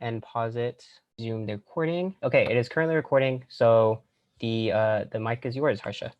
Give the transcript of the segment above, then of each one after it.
and pause it. Resume the recording. Okay, it is currently recording, so the mic is yours, Harsha.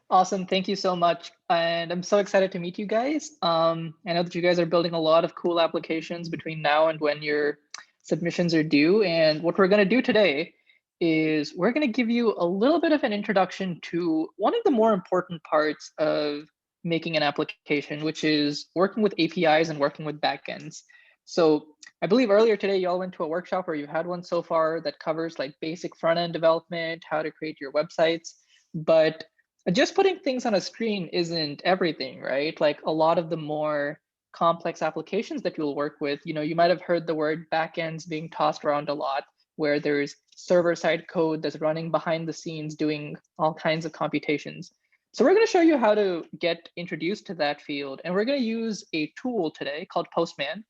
Awesome, thank you so much. And I'm so excited to meet you guys. I know that you guys are building a lot of cool applications between now and when your submissions are due. And what we're gonna do today is we're gonna give you a little bit of an introduction to one of the more important parts of making an application, which is working with APIs and working with backends. So I believe earlier today, you all went to a workshop, or you had one so far, that covers like basic front-end development, how to create your websites. But just putting things on a screen isn't everything, right? Like a lot of the more complex applications that you'll work with, you might have heard the word backends being tossed around a lot, where there's server-side code that's running behind the scenes doing all kinds of computations. So we're going to show you how to get introduced to that field. And we're going to use a tool today called Postman.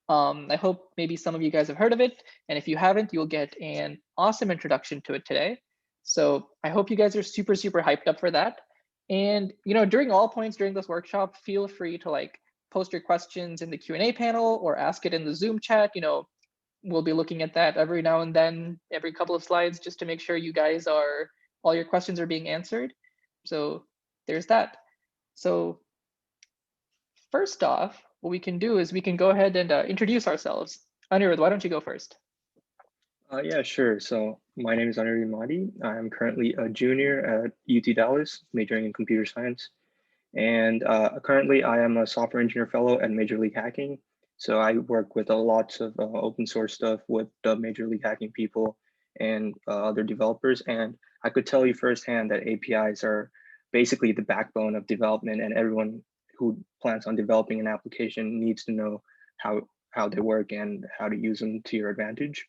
I hope maybe some of you guys have heard of it. And if you haven't, you'll get an awesome introduction to it today. So I hope you guys are super, super hyped up for that. And during all points during this workshop, feel free to like post your questions in the Q&A panel or ask it in the Zoom chat. We'll be looking at that every now and then, every couple of slides, just to make sure you guys all your questions are being answered. So there's that. So first off, what we can do is we can go ahead and introduce ourselves. Anirudh, why don't you go first? Yeah, sure. So my name is Anirudh Madi. I'm currently a junior at UT Dallas, majoring in computer science. And currently I am a software engineer fellow at Major League Hacking. So I work with lots of open source stuff with the Major League Hacking people and other developers. And I could tell you firsthand that APIs are basically the backbone of development, and everyone who plans on developing an application needs to know how they work and how to use them to your advantage.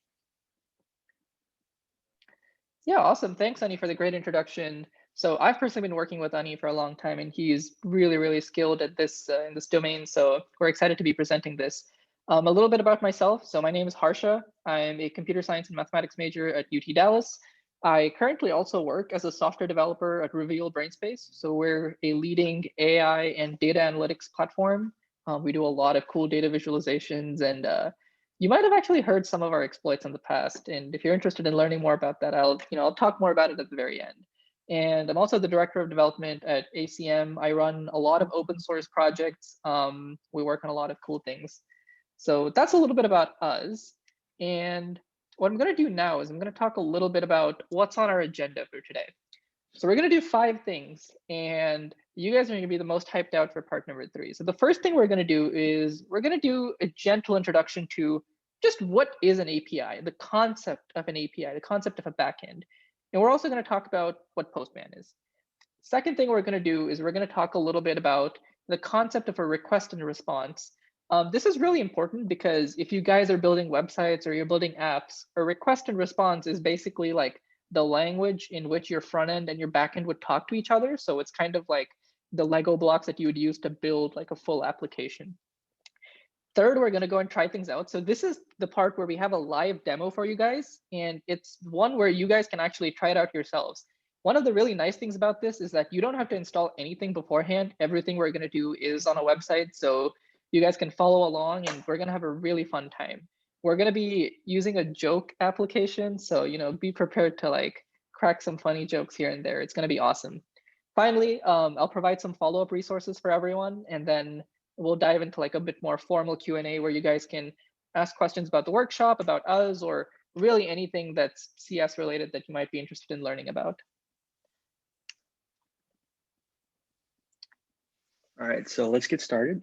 Yeah, awesome. Thanks, Ani, for the great introduction. So I've personally been working with Ani for a long time, and he's really, really skilled at this in this domain. So we're excited to be presenting this. A little bit about myself. So my name is Harsha. I'm a computer science and mathematics major at UT Dallas. I currently also work as a software developer at Reveal Brainspace. So we're a leading AI and data analytics platform. We do a lot of cool data visualizations, and you might have actually heard some of our exploits in the past. And if you're interested in learning more about that, I'll talk more about it at the very end. And I'm also the director of development at ACM. I run a lot of open source projects. We work on a lot of cool things. So that's a little bit about us. And what I'm going to do now is I'm going to talk a little bit about what's on our agenda for today. So we're going to do 5 things, and you guys are going to be the most hyped out for part number 3. So the first thing we're going to do is we're going to do a gentle introduction to just what is an API, the concept of an API, the concept of a backend. And we're also going to talk about what Postman is. Second thing we're going to do is we're going to talk a little bit about the concept of a request and response. This is really important because if you guys are building websites or you're building apps, a request and response is basically like the language in which your front end and your back end would talk to each other. So it's kind of like the Lego blocks that you would use to build like a full application. Third, we're going to go and try things out. So this is the part where we have a live demo for you guys, and it's one where you guys can actually try it out yourselves. One of the really nice things about this is that you don't have to install anything beforehand. Everything we're going to do is on a website, so you guys can follow along, and we're going to have a really fun time. We're going to be using a joke application, so be prepared to like crack some funny jokes here and there. It's going to be awesome. Finally, I'll provide some follow-up resources for everyone, and then we'll dive into like a bit more formal Q&A where you guys can ask questions about the workshop, about us, or really anything that's CS related that you might be interested in learning about. All right, so let's get started.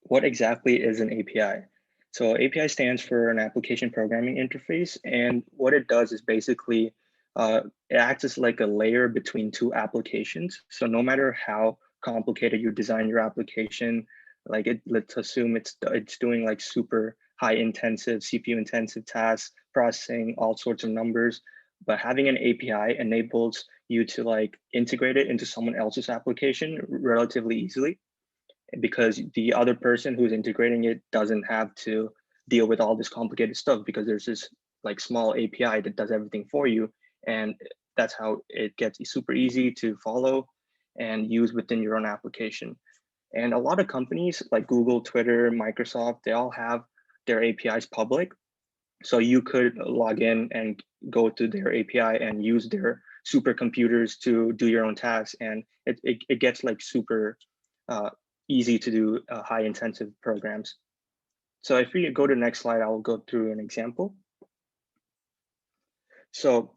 What exactly is an API? So API stands for an application programming interface, and what it does is basically it acts as like a layer between 2 applications. So no matter how complicated you design your application, like let's assume it's doing like super high intensive, CPU intensive tasks, processing all sorts of numbers, but having an API enables you to like integrate it into someone else's application relatively easily, because the other person who's integrating it doesn't have to deal with all this complicated stuff, because there's this like small API that does everything for you. And that's how it gets super easy to follow and use within your own application. And a lot of companies like Google, Twitter, Microsoft, they all have their APIs public. So you could log in and go to their API and use their supercomputers to do your own tasks. And it gets like super easy to do high intensive programs. So if we go to the next slide, I'll go through an example. So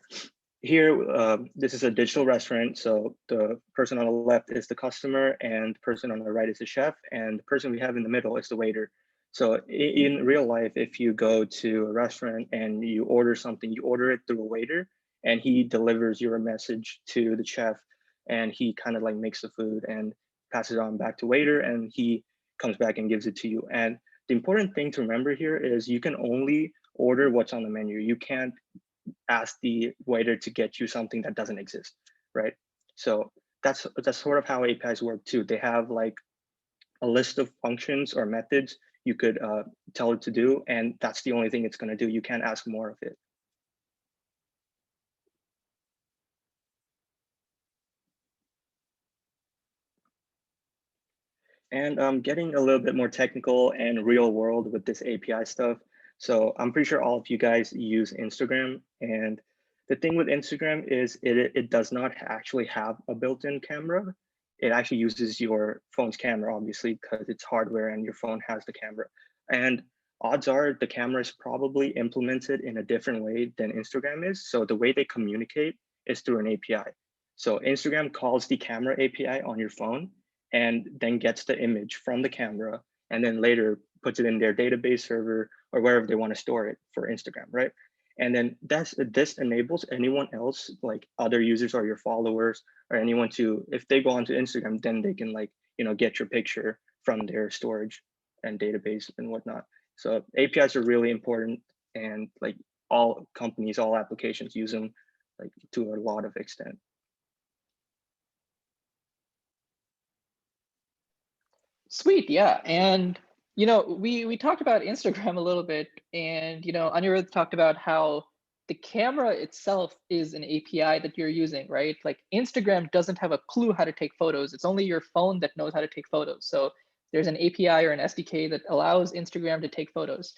here, this is a digital restaurant. So the person on the left is the customer and the person on the right is the chef, and the person we have in the middle is the waiter. So in real life, if you go to a restaurant and you order something, you order it through a waiter and he delivers your message to the chef, and he kind of like makes the food and passes it on back to waiter, and he comes back and gives it to you. And the important thing to remember here is you can only order what's on the menu. You can't ask the waiter to get you something that doesn't exist, right? So that's sort of how APIs work too. They have like a list of functions or methods you could tell it to do, and that's the only thing it's going to do. You can't ask more of it. And getting a little bit more technical and real world with this API stuff. So I'm pretty sure all of you guys use Instagram, and the thing with Instagram is it does not actually have a built-in camera. It actually uses your phone's camera, obviously, because it's hardware and your phone has the camera. And odds are the camera is probably implemented in a different way than Instagram is. So the way they communicate is through an API. So Instagram calls the camera API on your phone and then gets the image from the camera and then later puts it in their database server or wherever they want to store it for Instagram, right? And then this enables anyone else, like other users or your followers or anyone to, if they go onto Instagram, then they can like, get your picture from their storage and database and whatnot. So APIs are really important, and like all companies, all applications use them like to a lot of extent. Sweet, yeah. And we talked about Instagram a little bit, and Anirudh talked about how the camera itself is an API that you're using, right? Like Instagram doesn't have a clue how to take photos. It's only your phone that knows how to take photos. So there's an API or an SDK that allows Instagram to take photos.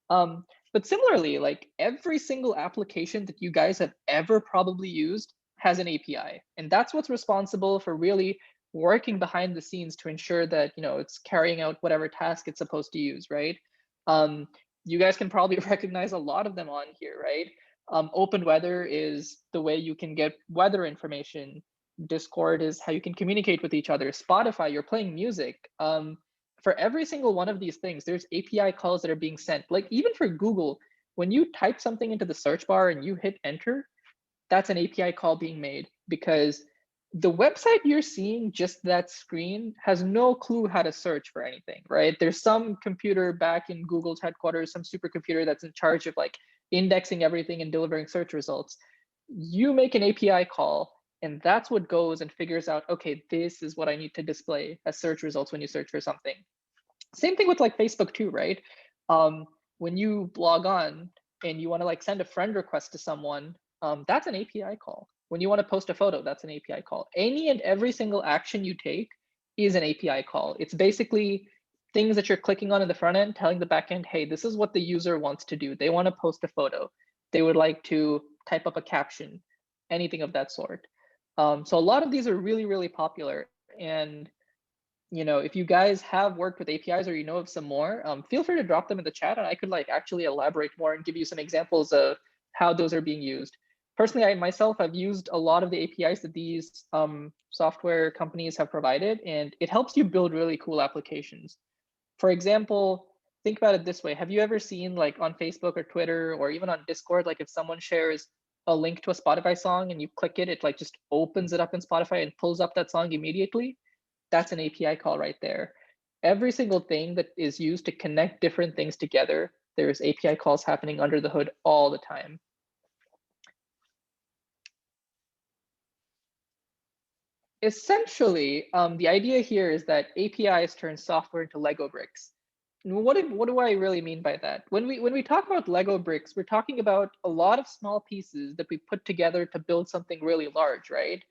But similarly, like every single application that you guys have ever probably used has an API. And that's what's responsible for really working behind the scenes to ensure that it's carrying out whatever task it's supposed to use, right? You guys can probably recognize a lot of them on here, right? Open Weather is the way you can get weather information. Discord is how you can communicate with each other. Spotify, you're playing music. For every single one of these things, there's API calls that are being sent. Like even for Google, when you type something into the search bar and you hit enter, that's an API call being made, because the website you're seeing, just that screen, has no clue how to search for anything, right? There's some computer back in Google's headquarters, some supercomputer that's in charge of like indexing everything and delivering search results. You make an API call, and that's what goes and figures out, okay, this is what I need to display as search results when you search for something. Same thing with like Facebook too, right? When you log on and you want to like send a friend request to someone, that's an API call. When you want to post a photo, that's an API call. Any and every single action you take is an API call. It's basically things that you're clicking on in the front end, telling the backend, hey, this is what the user wants to do. They want to post a photo. They would like to type up a caption, anything of that sort. So a lot of these are really, really popular. And if you guys have worked with APIs or you know of some more, feel free to drop them in the chat, and I could like actually elaborate more and give you some examples of how those are being used. Personally, I've used a lot of the APIs that these software companies have provided, and it helps you build really cool applications. For example, think about it this way. Have you ever seen like on Facebook or Twitter or even on Discord, like if someone shares a link to a Spotify song and you click it, it like just opens it up in Spotify and pulls up that song immediately? That's an API call right there. Every single thing that is used to connect different things together, there's API calls happening under the hood all the time. Essentially, the idea here is that APIs turn software into Lego bricks. What do I really mean by that? When we talk about Lego bricks, we're talking about a lot of small pieces that we put together to build something really large, right?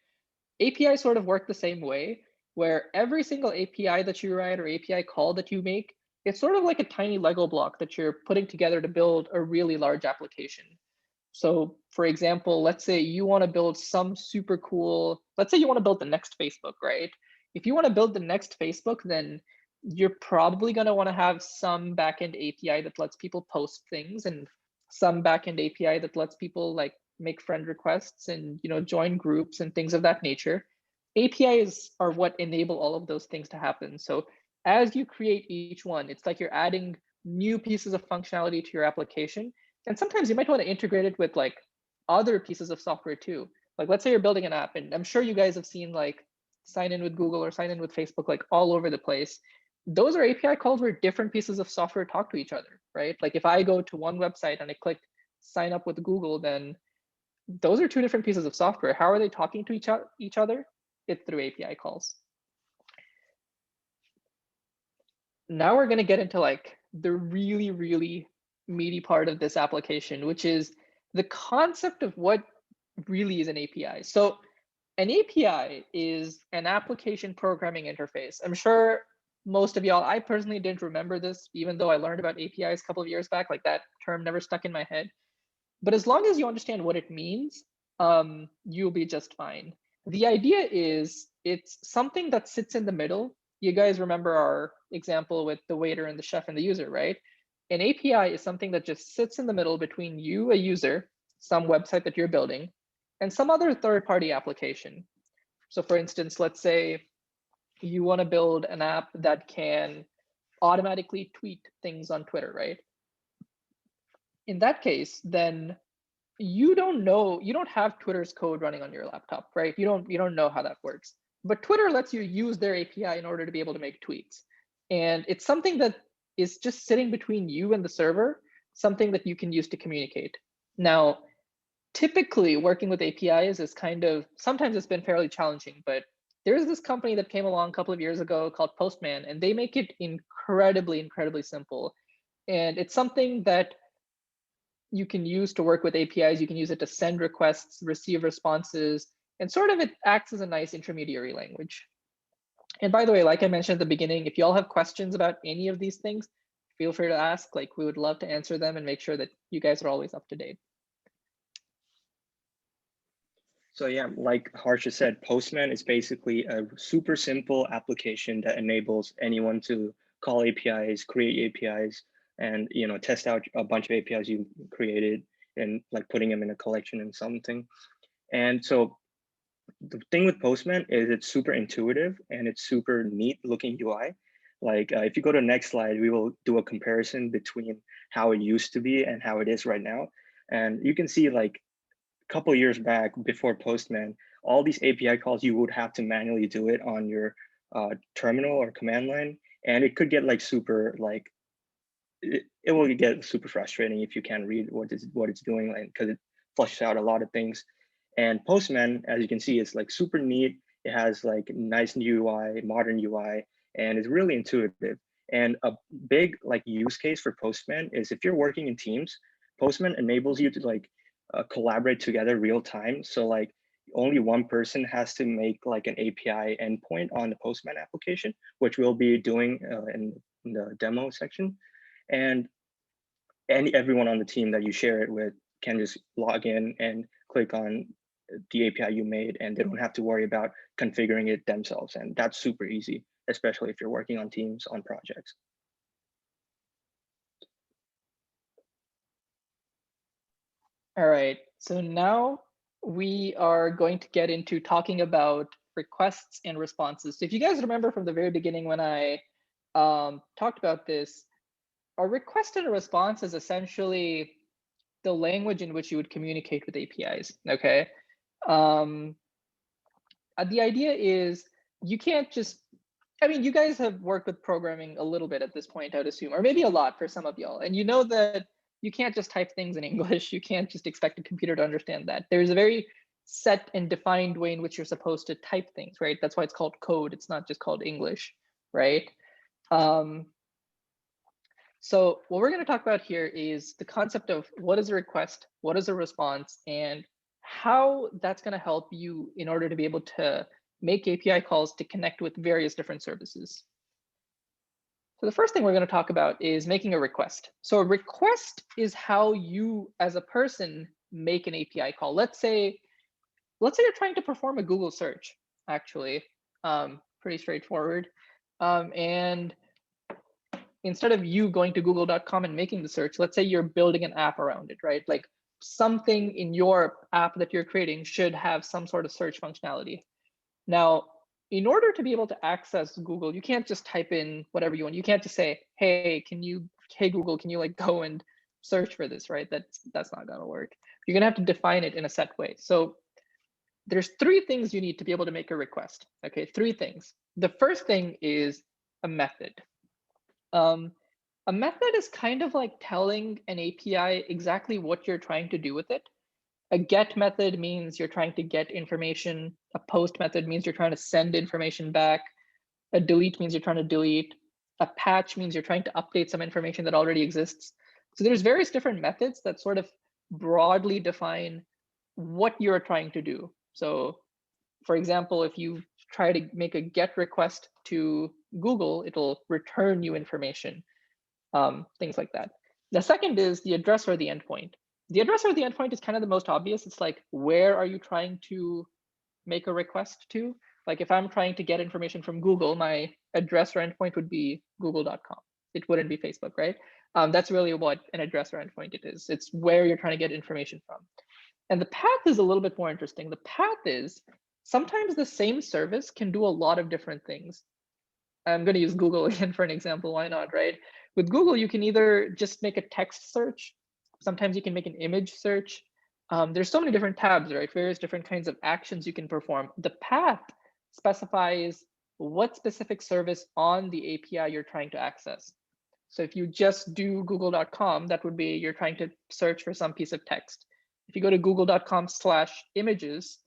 APIs sort of work the same way, where every single API that you write or API call that you make it's sort of like a tiny Lego block that you're putting together to build a really large application. So for example, let's say you want to build some super cool, let's say you want to build the next Facebook, right? If you want to build the next Facebook, then you're probably going to want to have some backend API that lets people post things, and some backend API that lets people like make friend requests and join groups and things of that nature. APIs are what enable all of those things to happen. So as you create each one, it's like you're adding new pieces of functionality to your application. And sometimes you might want to integrate it with like other pieces of software too. Like let's say you're building an app, and I'm sure you guys have seen like sign in with Google or sign in with Facebook like all over the place. Those are API calls where different pieces of software talk to each other, right? Like if I go to one website and I click sign up with Google, then those are two different pieces of software. How are they talking to each other? It's through API calls. Now we're going to get into like the really, really meaty part of this application, which is the concept of what really is an API. So an API is an application programming interface. I'm sure most of y'all, I personally didn't remember this, even though I learned about APIs a couple of years back, like that term never stuck in my head. But as long as you understand what it means, you'll be just fine. The idea is it's something that sits in the middle. You guys remember our example with the waiter and the chef and the user, right? An API is something that just sits in the middle between you, a user, some website that you're building, and some other third-party application. So for instance, let's say you want to build an app that can automatically tweet things on Twitter, right? In that case, then you don't have Twitter's code running on your laptop, right? You don't know how that works. But Twitter lets you use their API in order to be able to make tweets. And it's something that is just sitting between you and the server, something that you can use to communicate. Now, typically working with APIs is sometimes it's been fairly challenging, but there's this company that came along a couple of years ago called Postman, and they make it incredibly, incredibly simple. And it's something that you can use to work with APIs. You can use it to send requests, receive responses, and sort of it acts as a nice intermediary language. And by the way, like I mentioned at the beginning, if you all have questions about any of these things, feel free to ask. Like we would love to answer them and make sure that you guys are always up to date. So yeah, like Harsha said, Postman is basically a super simple application that enables anyone to call APIs, create APIs, and test out a bunch of APIs you created and like putting them in a collection and something. And so the thing with Postman is it's super intuitive and it's super neat looking UI. Like if you go to the next slide, we will do a comparison between how it used to be and how it is right now. And you can see like couple of years back before Postman, all these API calls, you would have to manually do it on your terminal or command line. And it could get like super, like, it will get super frustrating if you can't read what it's doing, like, because it flushes out a lot of things. And Postman, as you can see, is like super neat. It has like nice new UI, modern UI, and it's really intuitive. And a big like use case for Postman is if you're working in teams, Postman enables you to like collaborate together real time. So like only one person has to make like an API endpoint on the Postman application, which we'll be doing in the demo section. And everyone on the team that you share it with can just log in and click on the API you made, and they don't have to worry about configuring it themselves. And that's super easy, especially if you're working on teams on projects. All right, so now we are going to get into talking about requests and responses. So if you guys remember from the very beginning when I talked about this, a request and a response is essentially the language in which you would communicate with APIs, okay? The idea is you can't just, I mean, you guys have worked with programming a little bit at this point, I would assume, or maybe a lot for some of y'all. And you know that you can't just type things in English. You can't just expect a computer to understand that. There's a very set and defined way in which you're supposed to type things, right? That's why it's called code. It's not just called English, right? So what we're going to talk about here is the concept of what is a request, what is a response, and how that's going to help you in order to be able to make API calls to connect with various different services. So the first thing we're going to talk about is making a request. So a request is how you as a person make an API call. Let's say you're trying to perform a Google search, actually. Pretty straightforward. And instead of you going to google.com and making the search, let's say you're building an app around it, right? Like something in your app that you're creating should have some sort of search functionality. Now, in order to be able to access Google, you can't just type in whatever you want. You can't just say, hey Google, can you like go and search for this, right? That's not gonna work. You're gonna have to define it in a set way. So there's 3 things you need to be able to make a request. Okay, 3 things. The first thing is a method. A method is kind of like telling an API exactly what you're trying to do with it. A get method means you're trying to get information. A post method means you're trying to send information back. A delete means you're trying to delete. A patch means you're trying to update some information that already exists. So there's various different methods that sort of broadly define what you're trying to do. So for example, if you try to make a get request to Google, it'll return you information, things like that. The second is the address or the endpoint. The address or the endpoint is kind of the most obvious. It's like, where are you trying to make a request to? Like if I'm trying to get information from Google, my address or endpoint would be google.com. It wouldn't be Facebook, right? That's really what an address or endpoint it is. It's where you're trying to get information from. And the path is a little bit more interesting. The path is sometimes the same service can do a lot of different things. I'm going to use Google again for an example. Why not, right? With Google, you can either just make a text search. Sometimes you can make an image search. There's so many different tabs, right? Various different kinds of actions you can perform. The path specifies what specific service on the API you're trying to access. So if you just do google.com, that would be you're trying to search for some piece of text. If you go to google.com/images,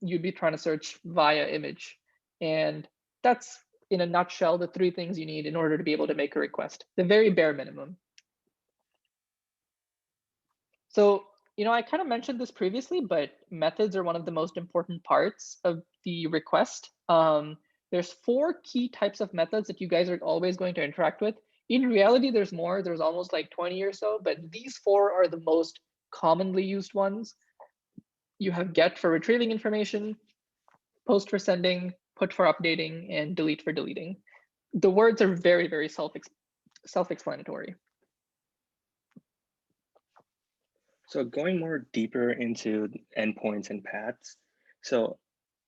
you'd be trying to search via image. And that's, in a nutshell, the 3 things you need in order to be able to make a request, the very bare minimum. So, I kind of mentioned this previously, but methods are one of the most important parts of the request. There's 4 key types of methods that you guys are always going to interact with. In reality, there's more. There's almost like 20 or so, but these 4 are the most commonly used ones. You have get for retrieving information, post for sending, put for updating, and delete for deleting. The words are very, very self-explanatory. So going more deeper into endpoints and paths. So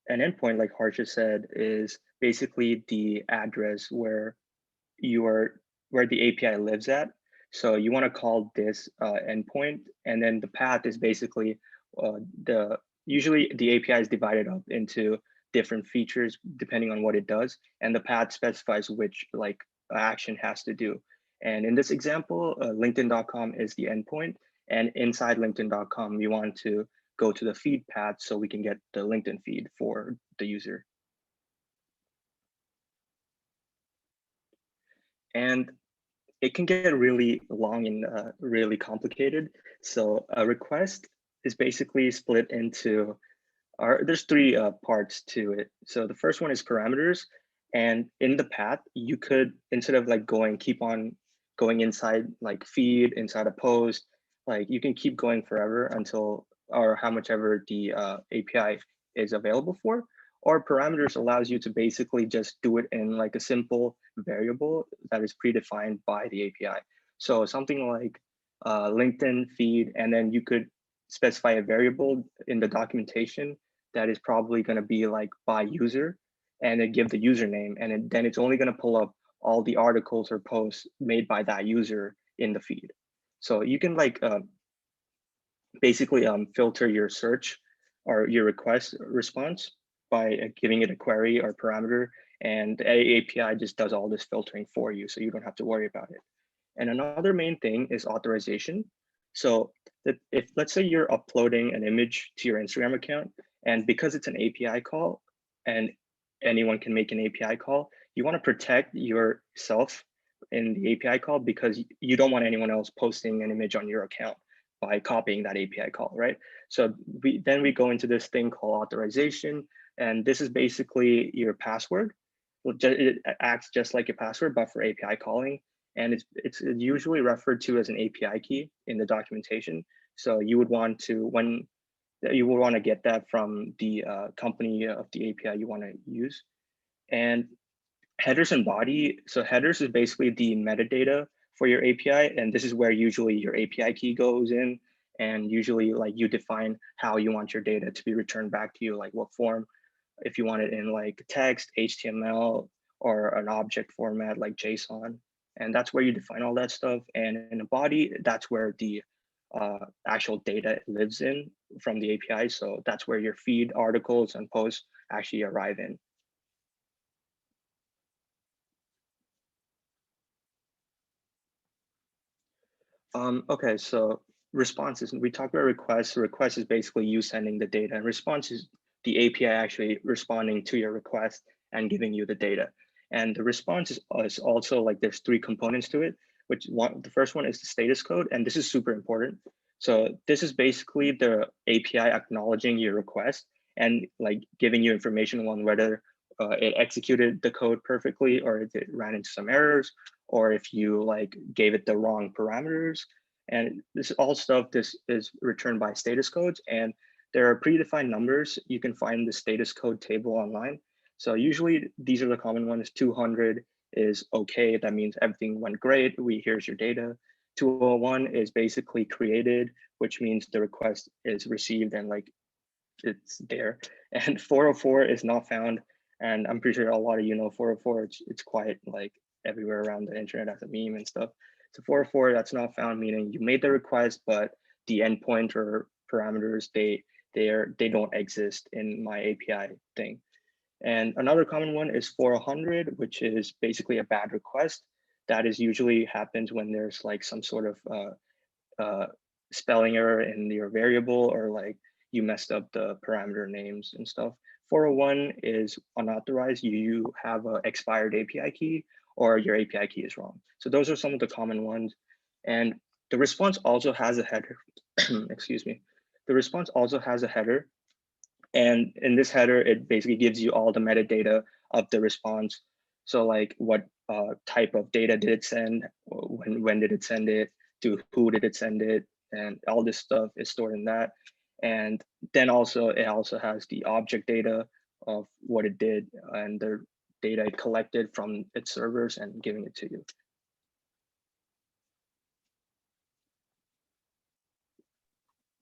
an endpoint, like Harsha said, is basically the address where the API lives at. So you want to call this endpoint, and then the path is basically usually the API is divided up into different features depending on what it does, and the path specifies which action has to do. And in this example, LinkedIn.com is the endpoint, and inside LinkedIn.com, we want to go to the feed path so we can get the LinkedIn feed for the user. And it can get really long and really complicated. So a request is basically split into, there's 3 parts to it. So the first one is parameters. And in the path, you could, instead of keep on going inside feed, inside a post, you can keep going forever until, or how much ever the API is available for. Or parameters allows you to basically just do it in a simple variable that is predefined by the API. So something like LinkedIn feed, and then you could specify a variable in the documentation that is probably going to be by user, and then give the username, and then it's only going to pull up all the articles or posts made by that user in the feed. So you can basically filter your search or your request response by giving it a query or parameter, and the API just does all this filtering for you, so you don't have to worry about it. And another main thing is authorization. So if let's say you're uploading an image to your Instagram account, and because it's an API call and anyone can make an API call, you want to protect yourself in the API call because you don't want anyone else posting an image on your account by copying that API call, right? So we go into this thing called authorization, and this is basically your password. it acts just like a password, but for API calling. And it's usually referred to as an API key in the documentation. So you would want to, get that from the company of the API you want to use. And headers and body. So headers is basically the metadata for your API. And this is where usually your API key goes in. And usually like you define how you want your data to be returned back to you, like what form, if you want it in like text, HTML, or an object format like JSON. And that's where you define all that stuff. And in a body, that's where the actual data lives in from the API. So that's where your feed, articles, and posts actually arrive in. Okay, so responses. We talked about requests. Request is basically you sending the data, and response is the API actually responding to your request and giving you the data. And the response is also like there's 3 components to it, the first one is the status code, and this is super important. So this is basically the API acknowledging your request and like giving you information on whether it executed the code perfectly, or if it ran into some errors, or if you like gave it the wrong parameters. And this is returned by status codes, and there are predefined numbers. You can find the status code table online. So usually these are the common ones. 200 is okay. That means everything went great. Here's your data. 201 is basically created, which means the request is received and like it's there. And 404 is not found. And I'm pretty sure a lot of you know 404. It's quite like everywhere around the internet as a meme and stuff. So 404, that's not found, meaning you made the request, but the endpoint or parameters, they don't exist in my API thing. And another common one is 400, which is basically a bad request. That is usually happens when there's like some sort of spelling error in your variable, or like you messed up the parameter names and stuff. 401 is unauthorized. You have an expired API key, or your API key is wrong. So those are some of the common ones. And the response also has a header. Excuse me. The response also has a header. And in this header, it basically gives you all the metadata of the response. So like what type of data did it send? When did it send it? To who did it send it? And all this stuff is stored in that. And then also it also has the object data of what it did and the data it collected from its servers and giving it to you.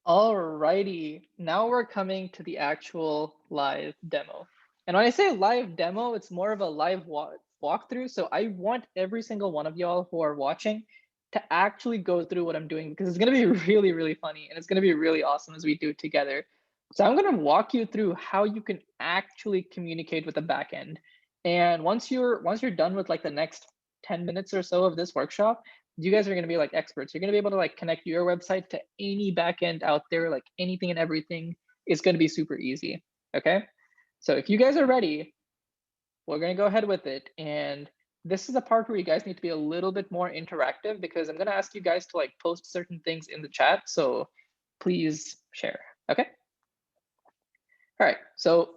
Alrighty, now we're coming to the actual live demo. And when I say live demo, it's more of a live walkthrough. So I want every single one of y'all who are watching to actually go through what I'm doing, because it's going to be really, really funny, and it's going to be really awesome as we do it together. So I'm going to walk you through how you can actually communicate with the backend. And once you're done with like the next 10 minutes or so of this workshop, you guys are going to be like experts. You're going to be able to like connect your website to any backend out there, like anything and everything. Is going to be super easy. Okay. So if you guys are ready, we're going to go ahead with it. And this is a part where you guys need to be a little bit more interactive, because I'm going to ask you guys to like post certain things in the chat. So please share. Okay. All right. So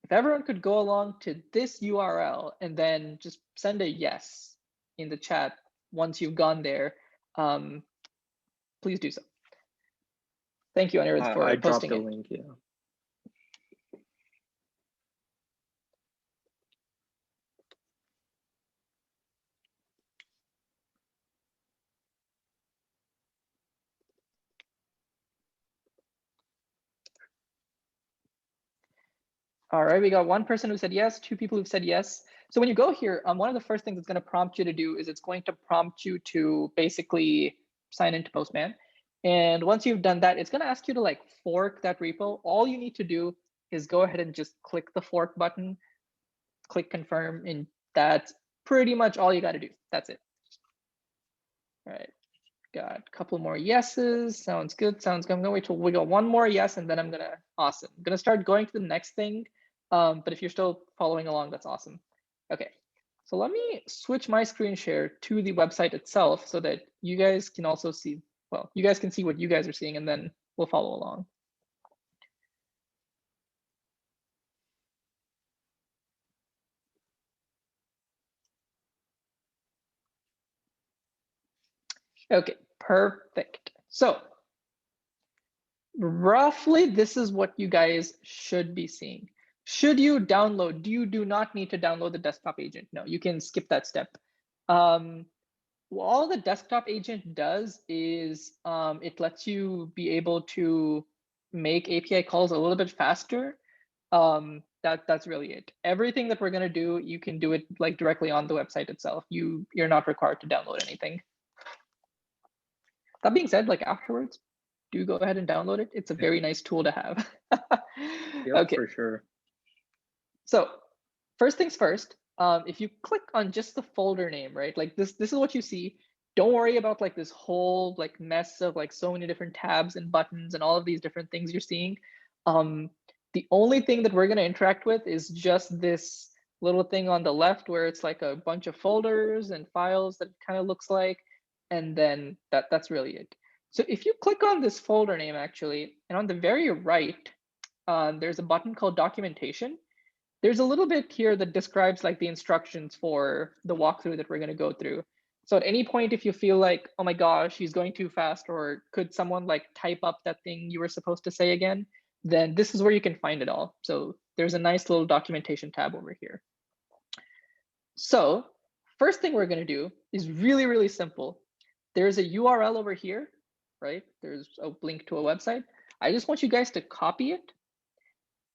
if everyone could go along to this URL and then just send a yes in the chat once you've gone there, please do so. Thank you, Anirudh, for I posting dropped it. the link, yeah. All right, we got one person who said yes, 2 people who've said yes. So when you go here, one of the first things it's going to prompt you to do is it's going to prompt you to basically sign into Postman. And once you've done that, it's going to ask you to like fork that repo. All you need to do is go ahead and just click the fork button, click confirm, and that's pretty much all you got to do. That's it. All right, got a couple more yeses. Sounds good. Sounds good. I'm gonna wait till we got one more yes, and then I'm gonna awesome. I'm gonna start going to the next thing. But if you're still following along, that's awesome. Okay, so let me switch my screen share to the website itself so that you guys can also see. Well, you guys can see what you guys are seeing, and then we'll follow along. Okay, perfect. So roughly, this is what you guys should be seeing. Should you download? You do not need to download the desktop agent. No, you can skip that step. All the desktop agent does is it lets you be able to make API calls a little bit faster. That's really it. Everything that we're going to do, you can do it like directly on the website itself. You're not required to download anything. That being said, like afterwards, do go ahead and download it. It's a very nice tool to have. Yep, okay, for sure. so first things first, if you click on just the folder name, right? Like this is what you see. Don't worry about like this whole like mess of like so many different tabs and buttons and all of these different things you're seeing. The only thing that we're going to interact with is just this little thing on the left where it's like a bunch of folders and files that kind of looks like, and then that's really it. So if you click on this folder name actually, and on the very right, there's a button called documentation. There's a little bit here that describes like the instructions for the walkthrough that we're going to go through. So at any point, if you feel like, oh my gosh, he's going too fast, or could someone like type up that thing you were supposed to say again, then this is where you can find it all. So there's a nice little documentation tab over here. So first thing we're going to do is really, really simple. There's a URL over here, right? There's a link to a website. I just want you guys to copy it.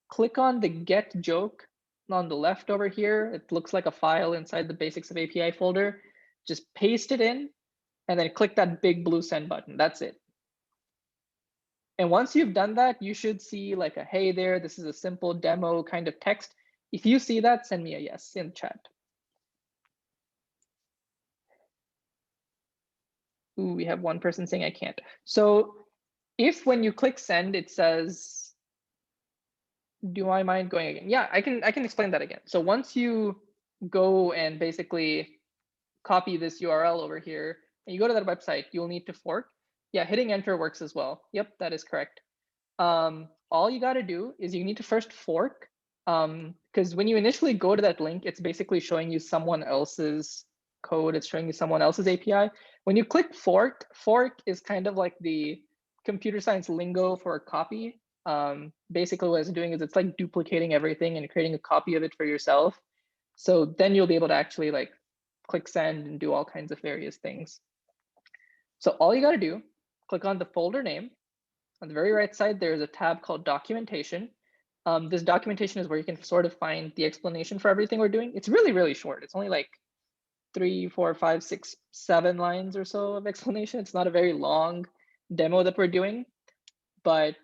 Click on the get joke on the left over here. It looks like a file inside the basics of API folder. Just paste it in and then click that big blue send button. That's it. And once you've done that, you should see like a hey there, this is a simple demo kind of text. If you see that, send me a yes in the chat. Ooh, we have one person saying I can't. So if when you click send, it says, do I mind going again? Yeah, I can explain that again. So once you go and basically copy this URL over here and you go to that website, you'll need to fork. Yeah, hitting enter works as well. Yep, that is correct. All you got to do is you need to first fork, because when you initially go to that link, it's basically showing you someone else's code. It's showing you someone else's API. When you click fork, fork is kind of like the computer science lingo for a copy. Basically what it's doing is it's like duplicating everything and creating a copy of it for yourself. So then you'll be able to actually like click send and do all kinds of various things. So all you got to do, click on the folder name. On the very right side, there's a tab called documentation. This documentation is where you can sort of find the explanation for everything we're doing. It's really, really short. It's only like 3, 4, 5, 6, 7 lines or so of explanation. It's not a very long demo that we're doing, but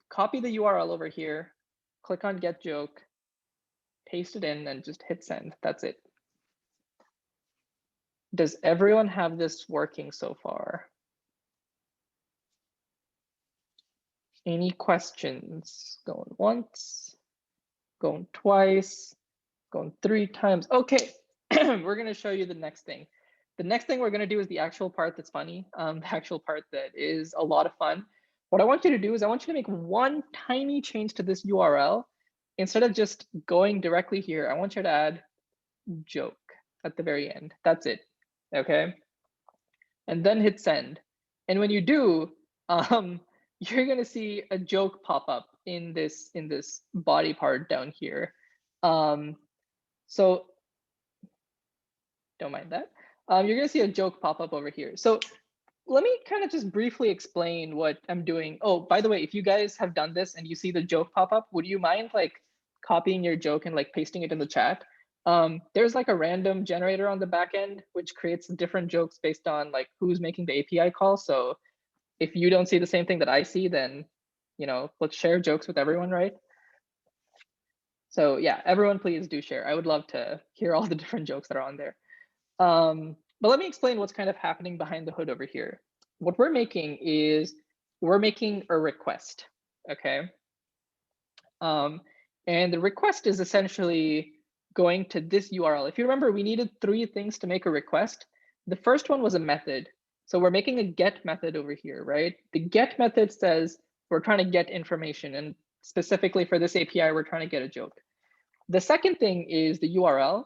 copy the URL over here, click on get joke, paste it in, and just hit send. That's it. Does everyone have this working so far? Any questions? Going once, going twice, going 3 times. Okay, we're going to show you the next thing. The next thing we're going to do is the actual part that's funny, the actual part that is a lot of fun. What I want you to do is I want you to make one tiny change to this URL. Instead of just going directly here, I want you to add joke at the very end. That's it. Okay. And then hit send. And when you do, you're going to see a joke pop up in this body part down here. So don't mind that. You're going to see a joke pop up over here. So let me kind of just briefly explain what I'm doing. Oh, by the way, if you guys have done this and you see the joke pop up, would you mind like copying your joke and like pasting it in the chat? There's like a random generator on the back end, which creates different jokes based on like who's making the API call. So if you don't see the same thing that I see, then, you know, let's share jokes with everyone, right? So yeah, everyone please do share. I would love to hear all the different jokes that are on there. But let me explain what's kind of happening behind the hood over here. What we're making is we're making a request, okay? And the request is essentially going to this URL. If you remember, we needed 3 things to make a request. The first one was a method. So we're making a get method over here, right? The get method says we're trying to get information. And specifically for this API, we're trying to get a joke. The second thing is the URL.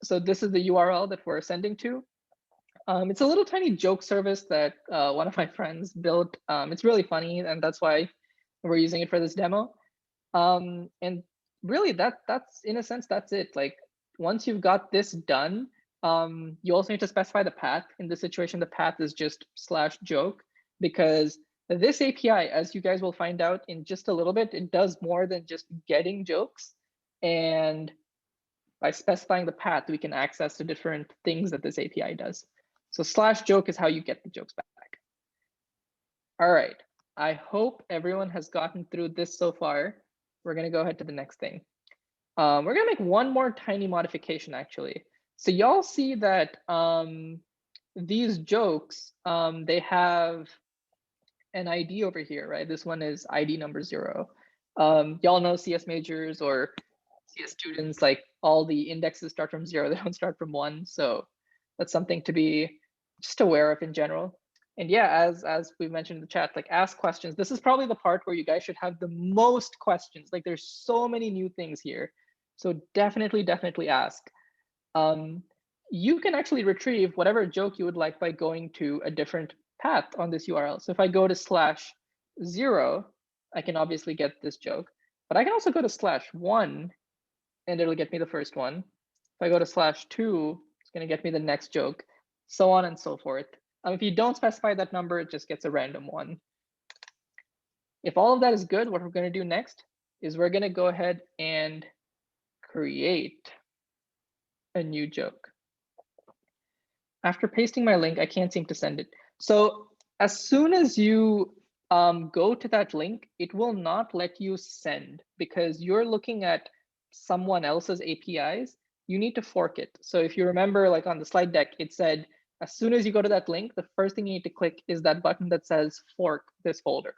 So this is the URL that we're sending to. It's a little tiny joke service that one of my friends built. It's really funny, and that's why we're using it for this demo. And really, that's in a sense, that's it. Like once you've got this done, you also need to specify the path. In this situation, the path is just /joke, because this API, as you guys will find out in just a little bit, it does more than just getting jokes. And by specifying the path, we can access the different things that this API does. So /joke is how you get the jokes back. All right, I hope everyone has gotten through this so far. We're gonna go ahead to the next thing. We're gonna make one more tiny modification actually. So y'all see that these jokes, they have an ID over here, right? This one is ID number 0. Y'all know CS majors or CS students, like all the indexes start from 0, they don't start from 1. So that's something to be just aware of in general. And yeah, as we mentioned in the chat, like ask questions. This is probably the part where you guys should have the most questions. Like there's so many new things here. So definitely ask. You can actually retrieve whatever joke you would like by going to a different path on this URL. So if I go to /0, I can obviously get this joke, but I can also go to /1 and it'll get me the first one. If I go to /2, it's going to get me the next joke, so on and so forth. If you don't specify that number, it just gets a random one. If all of that is good, what we're going to do next is we're going to go ahead and create a new joke. After pasting my link, I can't seem to send it. So as soon as you go to that link, it will not let you send because you're looking at someone else's APIs. You need to fork it. So if you remember, like on the slide deck, it said, as soon as you go to that link, the first thing you need to click is that button that says fork this folder,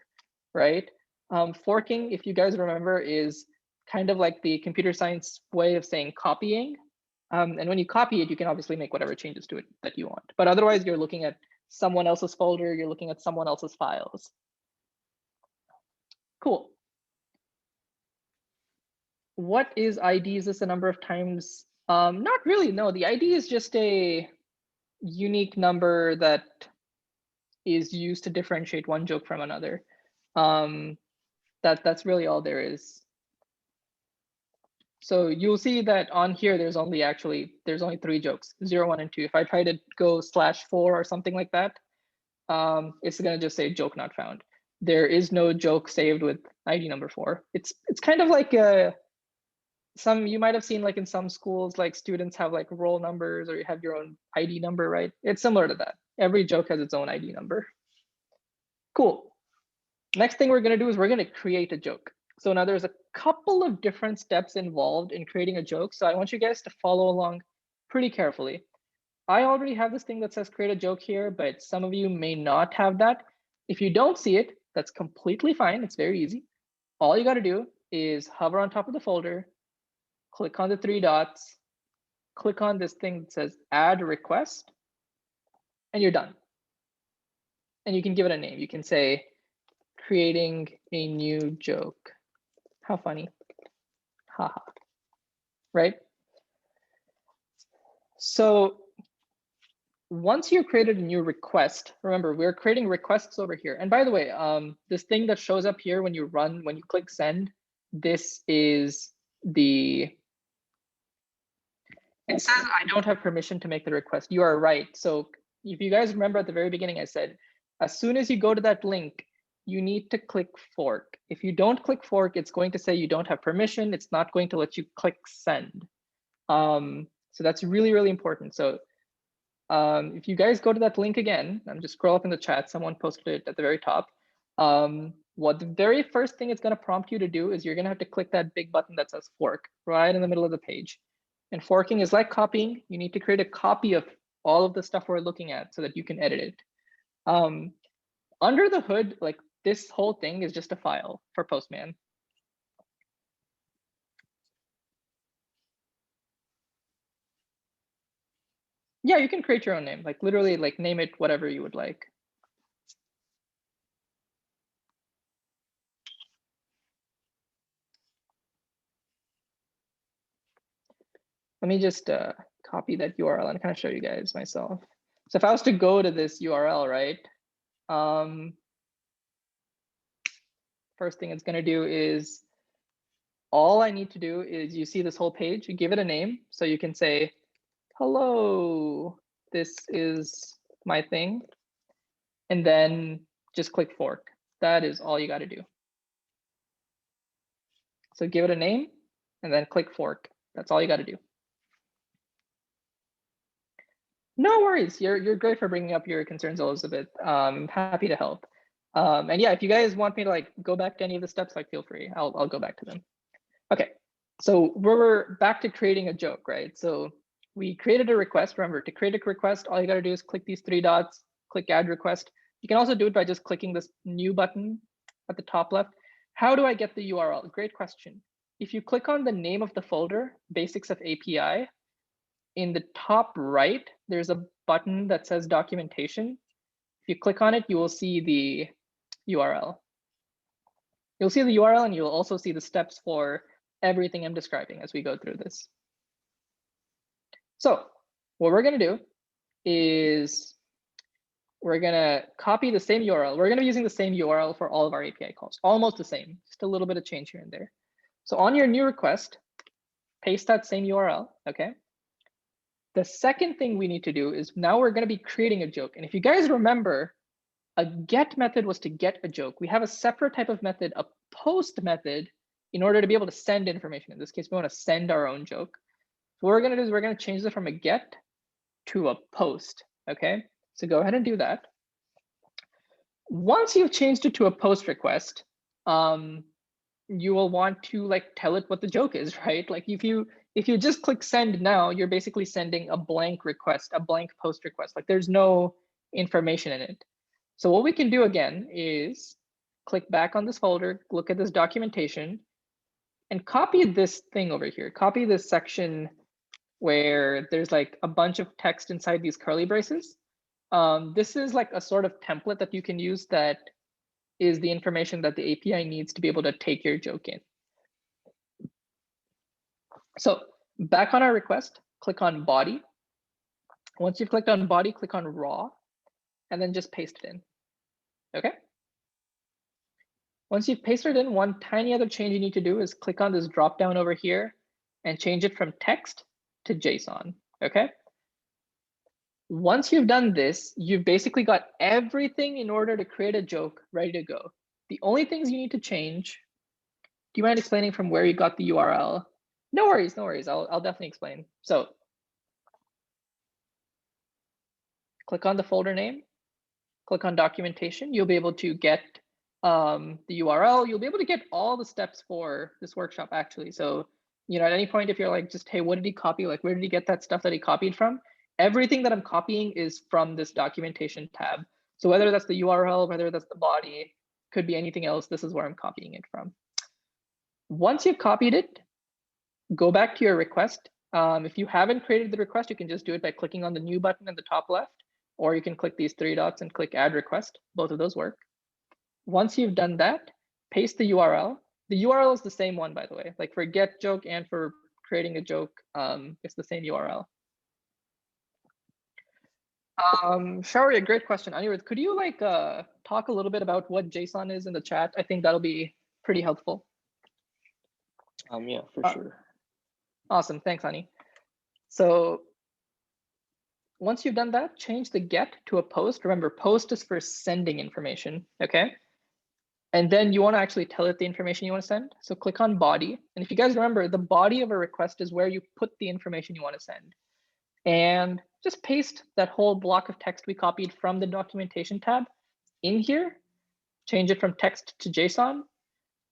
right? Forking, if you guys remember, is kind of like the computer science way of saying copying. And when you copy it, you can obviously make whatever changes to it that you want. But otherwise, you're looking at someone else's folder, you're looking at someone else's files. Cool. What is ID? Is this a number of times? Not really, no. The ID is just a unique number that is used to differentiate one joke from another. That's really all there is. So you'll see that on here, there's only 3 jokes, 0, 1, and 2. If I try to go /4 or something like that, it's gonna just say joke not found. There is no joke saved with ID number 4. It's kind of like you might have seen like in some schools, like students have like roll numbers or you have your own ID number, right? It's similar to that. Every joke has its own ID number. Cool. Next thing we're gonna do is we're gonna create a joke. So now there's a couple of different steps involved in creating a joke. So I want you guys to follow along pretty carefully. I already have this thing that says create a joke here, but some of you may not have that. If you don't see it, that's completely fine. It's very easy. All you got to do is hover on top of the folder, click on the 3 dots, click on this thing that says add request, and you're done. And you can give it a name. You can say creating a new joke. How funny. Haha. Right? So once you've created a new request, remember, we're creating requests over here. And by the way, this thing that shows up here when you click send, this is it says I don't have permission to make the request. You are right. So if you guys remember at the very beginning, I said, as soon as you go to that link, you need to click fork. If you don't click fork, it's going to say you don't have permission. It's not going to let you click send. So that's really, really important. So if you guys go to that link again, I'm just scroll up in the chat, someone posted it at the very top. What the very first thing it's going to prompt you to do is you're going to have to click that big button that says fork right in the middle of the page. And forking is like copying. You need to create a copy of all of the stuff we're looking at so that you can edit it. Under the hood, like this whole thing is just a file for Postman. Yeah, you can create your own name, like literally like name it whatever you would like. Let me just copy that URL and kind of show you guys myself. So if I was to go to this URL, right? First thing it's going to do is, all I need to do is, you see this whole page, you give it a name. So you can say, hello, this is my thing. And then just click fork. That is all you got to do. So give it a name and then click fork. That's all you got to do. No worries. You're great for bringing up your concerns, Elizabeth. I'm happy to help. And yeah, if you guys want me to like go back to any of the steps, like feel free. I'll go back to them. Okay, so we're back to creating a joke, right? So we created a request. Remember, to create a request, all you got to do is click these 3 dots, click add request. You can also do it by just clicking this new button at the top left. How do I get the URL? Great question. If you click on the name of the folder, Basics of API, in the top right, there's a button that says documentation. If you click on it, you will see the URL. You'll see the URL and you'll also see the steps for everything I'm describing as we go through this. So what we're going to do is we're going to copy the same URL. We're going to be using the same URL for all of our API calls, almost the same, just a little bit of change here and there. So on your new request, paste that same URL, okay? The second thing we need to do is now we're going to be creating a joke. And if you guys remember, a get method was to get a joke. We have a separate type of method, a post method, in order to be able to send information. In this case, we want to send our own joke. So what we're going to do is we're going to change this from a get to a post. Okay, so go ahead and do that. Once you've changed it to a post request, you will want to like tell it what the joke is, right? Like if you just click send now, you're basically sending a blank request, a blank post request. Like there's no information in it. So what we can do again is click back on this folder, look at this documentation, and copy this thing over here. Copy this section where there's like a bunch of text inside these curly braces. This is like a sort of template that you can use that is the information that the API needs to be able to take your joke in. So back on our request, click on body. Once you've clicked on body, click on raw, and then just paste it in. Okay. Once you've pasted it in, one tiny other change you need to do is click on this drop down over here and change it from text to JSON. Okay. Once you've done this, you've basically got everything in order to create a joke ready to go. The only things you need to change. Do you mind explaining from where you got the URL? No worries, no worries. I'll definitely explain. So click on the folder name, click on documentation. You'll be able to get the URL. You'll be able to get all the steps for this workshop actually. So, you know, at any point, if you're like, just, hey, what did he copy? Like, where did he get that stuff that he copied from? Everything that I'm copying is from this documentation tab. So whether that's the URL, whether that's the body, could be anything else, this is where I'm copying it from. Once you've copied it, go back to your request. If you haven't created the request, you can just do it by clicking on the new button at the top left, or you can click these 3 dots and click add request. Both of those work. Once you've done that, paste the URL. The URL is the same one, by the way. Like for get joke and for creating a joke, it's the same URL. Shauri, a great question. Anirudh, could you like talk a little bit about what JSON is in the chat? I think that'll be pretty helpful. Yeah, for sure. Awesome, thanks, Ani. So once you've done that, change the get to a post. Remember, post is for sending information, okay? And then you want to actually tell it the information you want to send. So click on body. And if you guys remember, the body of a request is where you put the information you want to send. And just paste that whole block of text we copied from the documentation tab in here, change it from text to JSON.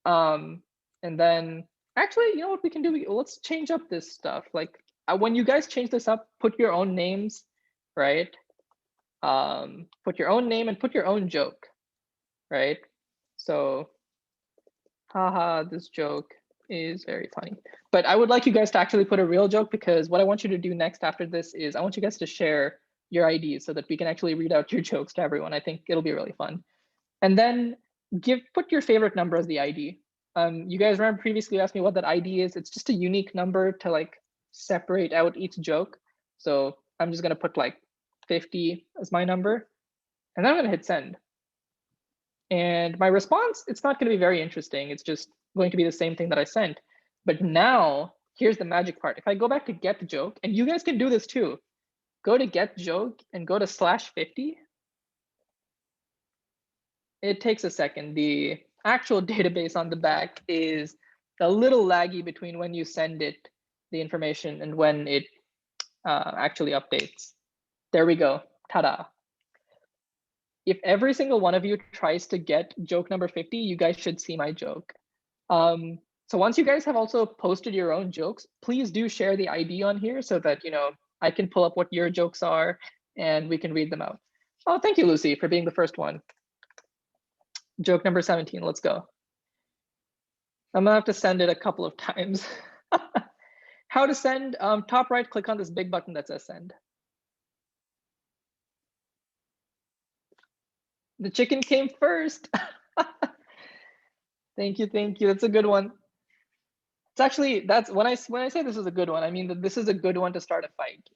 And then actually, you know what we can do? Let's change up this stuff. Like when you guys change this up, put your own names, right? Put your own name and put your own joke, right? So, haha, this joke is very funny. But I would like you guys to actually put a real joke, because what I want you to do next after this is I want you guys to share your IDs so that we can actually read out your jokes to everyone. I think it'll be really fun. And then put your favorite number as the ID. You guys remember previously you asked me what that ID is. It's just a unique number to like separate out each joke. So I'm just gonna put like 50 as my number, and then I'm going to hit send. And my response, it's not going to be very interesting. It's just going to be the same thing that I sent. But now here's the magic part. If I go back to get joke, and you guys can do this too, go to get joke and go to /50. It takes a second. The actual database on the back is a little laggy between when you send it the information and when it actually updates. There we go. Ta-da. If every single one of you tries to get joke number 50, you guys should see my joke. So once you guys have also posted your own jokes, please do share the ID on here so that I can pull up what your jokes are and we can read them out. Oh, thank you, Lucy, for being the first one. Joke number 17, let's go. I'm gonna have to send it a couple of times. How to send, top right, click on this big button that says send. The chicken came first. Thank you, thank you. That's a good one. It's actually, that's when I say this is a good one, I mean that this is a good one to start a fight.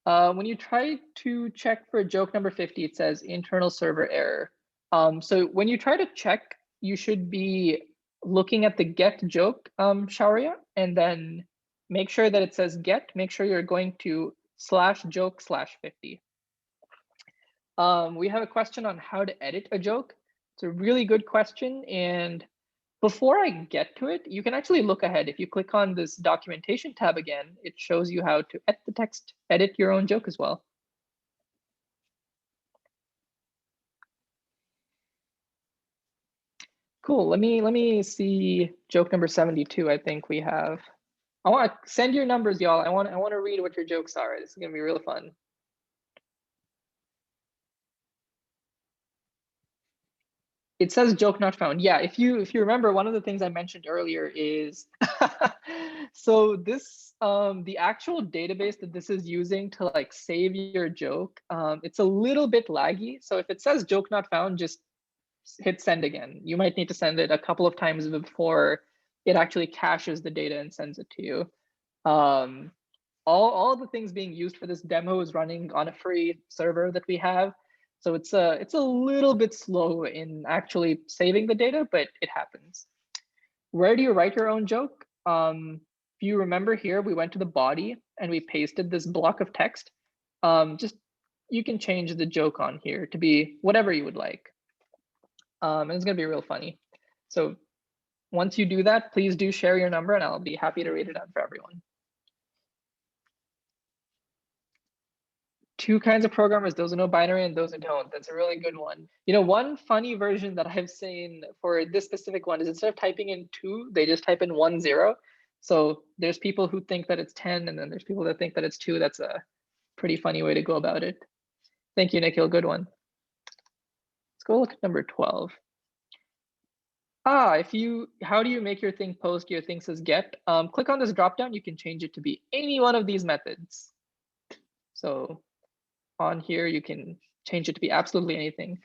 When you try to check for joke number 50, it says internal server error. So when you try to check, you should be looking at the get joke Shaurya, and then make sure that it says get, make sure you're going to /joke/50. We have a question on how to edit a joke. It's a really good question. And before I get to it, you can actually look ahead. If you click on this documentation tab again, it shows you how to edit the text, edit your own joke as well. Cool. Let me see joke number 72. I think we have. I want to send your numbers, y'all. I want to read what your jokes are. This is gonna be real fun. It says joke not found. Yeah, if you remember, one of the things I mentioned earlier is so this the actual database that this is using to like save your joke, it's a little bit laggy. So if it says joke not found, just hit send again. You might need to send it a couple of times before it actually caches the data and sends it to you. All the things being used for this demo is running on a free server that we have. So it's a little bit slow in actually saving the data, but it happens. Where do you write your own joke? If you remember here, we went to the body and we pasted this block of text. Just you can change the joke on here to be whatever you would like. And it's gonna be real funny. So once you do that, please do share your number and I'll be happy to read it out for everyone. Two kinds of programmers, those who know binary and those who don't. That's a really good one. One funny version that I've seen for this specific one is instead of typing in 2, they just type in 1, 0. So there's people who think that it's 10, and then there's people that think that it's 2. That's a pretty funny way to go about it. Thank you, Nikhil. Good one. Let's go look at number 12. How do you make your thing post? Your thing says get. Click on this dropdown. You can change it to be any one of these methods. So on here, you can change it to be absolutely anything.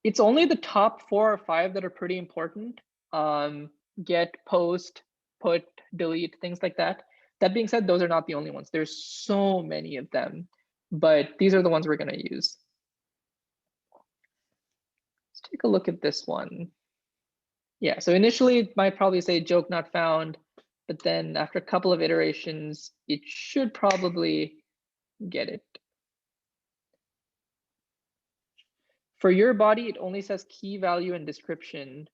It's only the top 4 or 5 that are pretty important. Get, post, put, delete, things like that. That being said, those are not the only ones. There's so many of them, but these are the ones we're going to use. Let's take a look at this one. Yeah, so initially it might probably say joke not found, but then after a couple of iterations, it should probably get it. For your body, it only says key value and description.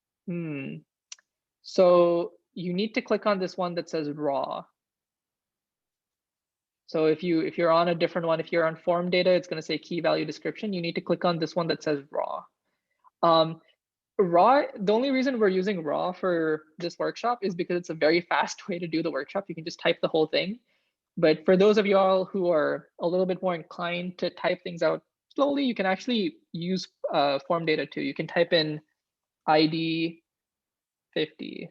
So you need to click on this one that says raw. So if you're on a different one, if you're on form data, it's going to say key value description. You need to click on this one that says raw. Raw, the only reason we're using raw for this workshop is because it's a very fast way to do the workshop. You can just type the whole thing. But for those of y'all who are a little bit more inclined to type things out slowly, you can actually use form data too. You can type in ID 50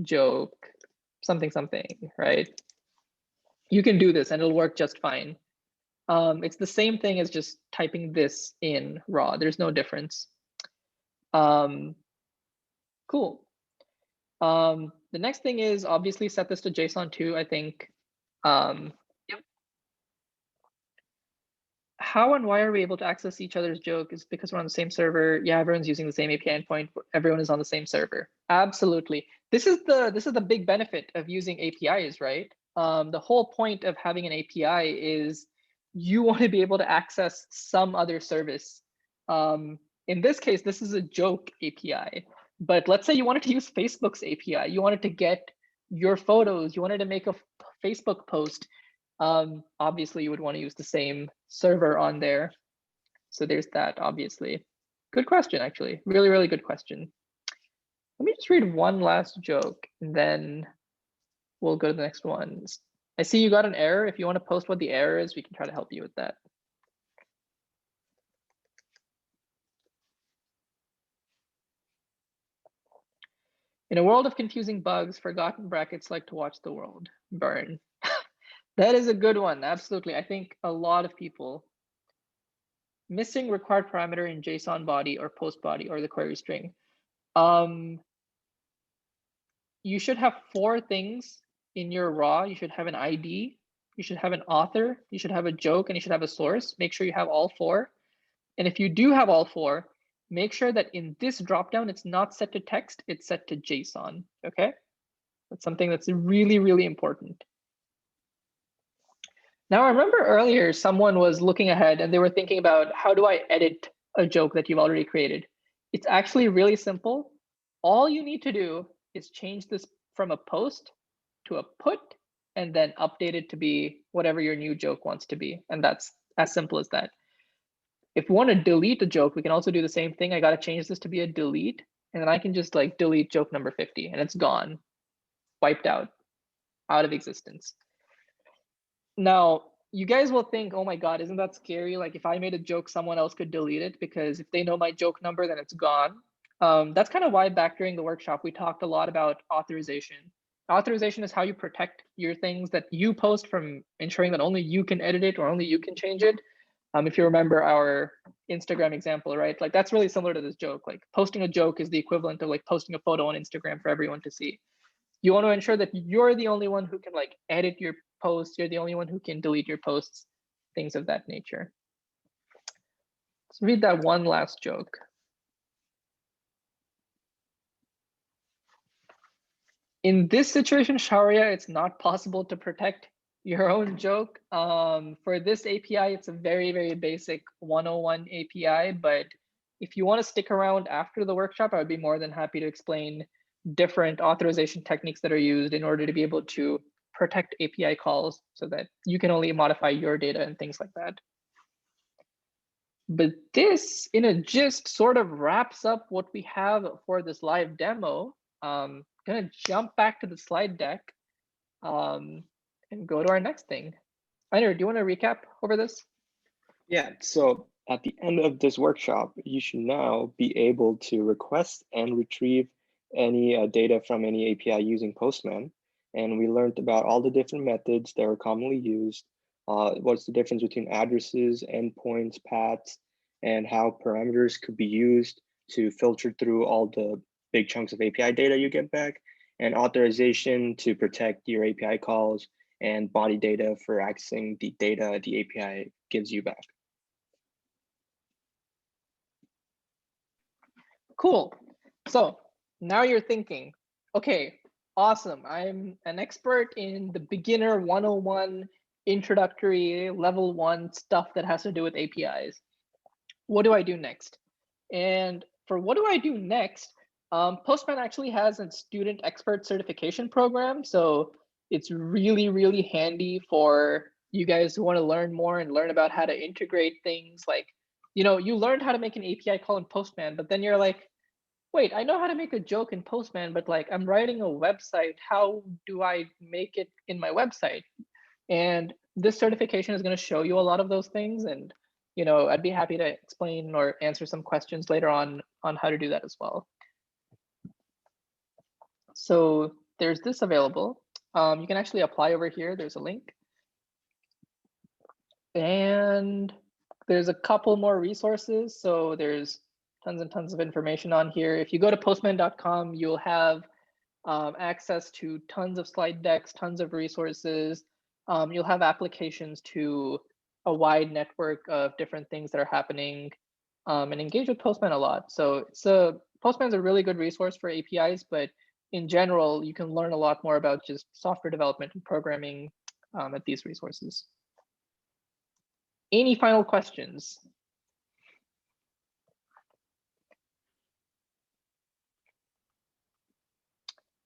joke something, right? You can do this and it'll work just fine. It's the same thing as just typing this in raw. There's no difference. Cool. The next thing is obviously set this to JSON too. I think Yep. How and why are we able to access each other's joke? Is because we're on the same server. Yeah, everyone's using the same API endpoint. Everyone is on the same server. Absolutely. This is the big benefit of using APIs, right? The whole point of having an API is you want to be able to access some other service. In this case, this is a joke API. But let's say you wanted to use Facebook's API. You wanted to get your photos. You wanted to make a Facebook post. Obviously, you would want to use the same server on there. So there's that, obviously. Good question, actually. Really, really good question. Let me just read one last joke, and then we'll go to the next one. I see you got an error. If you want to post what the error is, we can try to help you with that. In a world of confusing bugs, forgotten brackets like to watch the world burn. That is a good one. Absolutely. I think a lot of people missing required parameter in JSON body or post body or the query string. You should have 4 things in your raw. You should have an ID, you should have an author, you should have a joke, and you should have a source. Make sure you have all 4. And if you do have all 4, make sure that in this dropdown, it's not set to text, it's set to JSON, okay? That's something that's really, really important. Now, I remember earlier someone was looking ahead and they were thinking about, how do I edit a joke that you've already created? It's actually really simple. All you need to do is change this from a post to a put and then update it to be whatever your new joke wants to be. And that's as simple as that. If we want to delete a joke, we can also do the same thing. I got to change this to be a delete. And then I can just like delete joke number 50 and it's gone, wiped out of existence. Now, you guys will think, oh my God, isn't that scary? Like if I made a joke, someone else could delete it because if they know my joke number, then it's gone. That's kind of why back during the workshop, we talked a lot about authorization. Authorization is how you protect your things that you post from ensuring that only you can edit it or only you can change it. If you remember our Instagram example, right? Like that's really similar to this joke. Like posting a joke is the equivalent of like posting a photo on Instagram for everyone to see. You want to ensure that you're the only one who can like edit your posts. You're the only one who can delete your posts, things of that nature. Let's read that one last joke. In this situation, Sharia, it's not possible to protect your own joke. For this API, it's a very, very basic 101 API. But if you want to stick around after the workshop, I would be more than happy to explain different authorization techniques that are used in order to be able to protect API calls so that you can only modify your data and things like that. But this, in a gist, sort of wraps up what we have for this live demo. Gonna jump back to the slide deck and go to our next thing. Einar, do you want to recap over this? Yeah, so at the end of this workshop, you should now be able to request and retrieve any data from any API using Postman. And we learned about all the different methods that are commonly used, what's the difference between addresses, endpoints, paths, and how parameters could be used to filter through all the big chunks of API data you get back, and authorization to protect your API calls, and body data for accessing the data the API gives you back. Cool. So now you're thinking, okay, awesome. I'm an expert in the beginner 101 introductory level 1 stuff that has to do with APIs. What do I do next? And for what do I do next, Postman actually has a student expert certification program. So it's really, really handy for you guys who want to learn more and learn about how to integrate things. Like, you know, you learned how to make an API call in Postman, but then you're like, wait, I know how to make a joke in Postman, but like I'm writing a website. How do I make it in my website? And this certification is going to show you a lot of those things. And, you know, I'd be happy to explain or answer some questions later on how to do that as well. So there's this available. You can actually apply over here. There's a link. And there's a couple more resources. So there's tons and tons of information on here. If you go to postman.com, you'll have access to tons of slide decks, tons of resources. you'll have applications to a wide network of different things that are happening, and engage with Postman a lot. So Postman's a really good resource for APIs, but in general, you can learn a lot more about just software development and programming at these resources. Any final questions?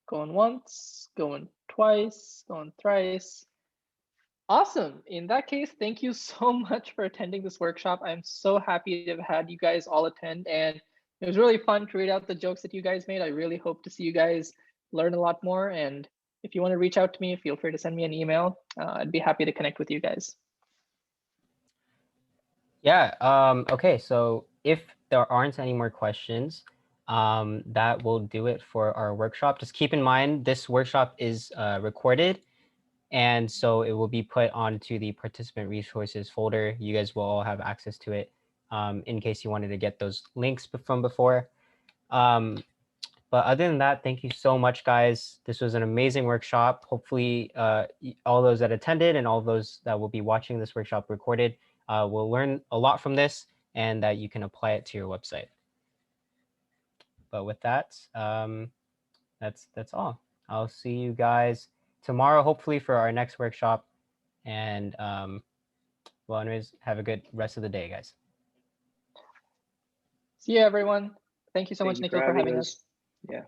Going once, going twice, going thrice. Awesome. In that case, thank you so much for attending this workshop. I'm so happy to have had you guys all attend, and it was really fun to read out the jokes that you guys made. I really hope to see you guys learn a lot more. And if you want to reach out to me, feel free to send me an email. I'd be happy to connect with you guys. Yeah. Okay. So if there aren't any more questions, that will do it for our workshop. Just keep in mind, this workshop is recorded, and so it will be put onto the participant resources folder. You guys will all have access to it in case you wanted to get those links from before. But other than that, thank you so much, guys. This was an amazing workshop. Hopefully, all those that attended and all those that will be watching this workshop recorded will learn a lot from this, and that you can apply it to your website. But with that, that's all. I'll see you guys tomorrow, hopefully, for our next workshop. And well, anyways, have a good rest of the day, guys. See you, everyone. Thank you so much, Thank you Nikhil, for having us. Yeah.